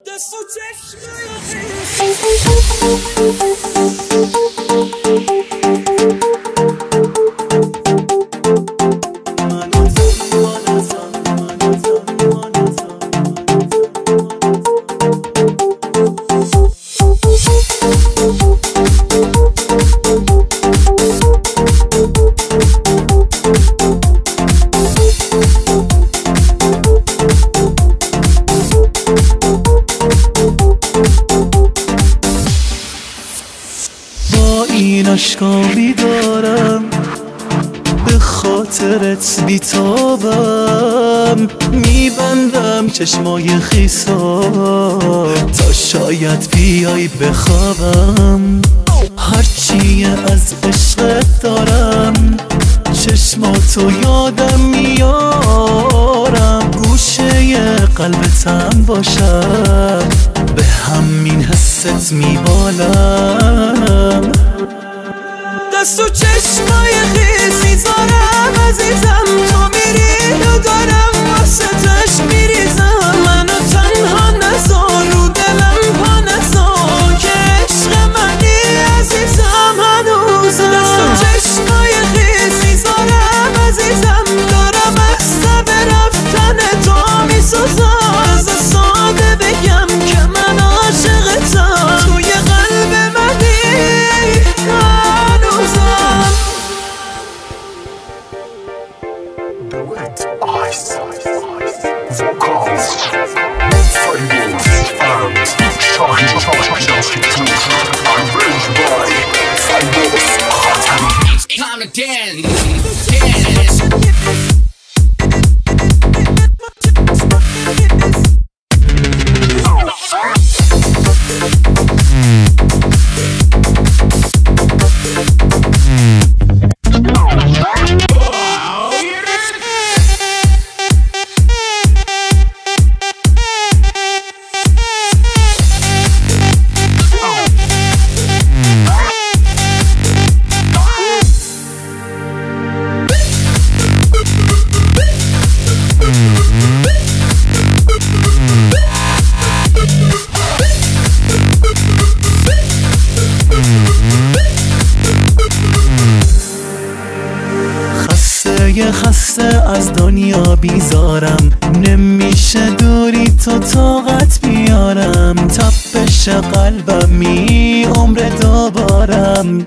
دست و این اشکامی دارم به خاطرت بیتابم، میبندم چشمای خیسا تا شاید بیای بخوابم. هرچی از عشقت دارم چشماتو یادم میارم، گوشه قلبتم باشم به همین حست میبالم. دست و چشمای خیس میذارم عزیزم، تو میری و دارم واسطش میریزم. منو تنها نذار رو دلم پا نذار که عشق منی عزیزم هنوزم. دست و چشمای خیس میذارم عزیزم، دارم از تب رفتن تو میسوزم. از ساده بگم که من عاشقتم، توی قلب منی Duet Ice Vocals Fables and Shahin I'm raised by Fables. It's time to dance. خسته از دنیا بیزارم، نمیشه دوری تو طاقت بیارم. تپش قلبم عمر دوبارم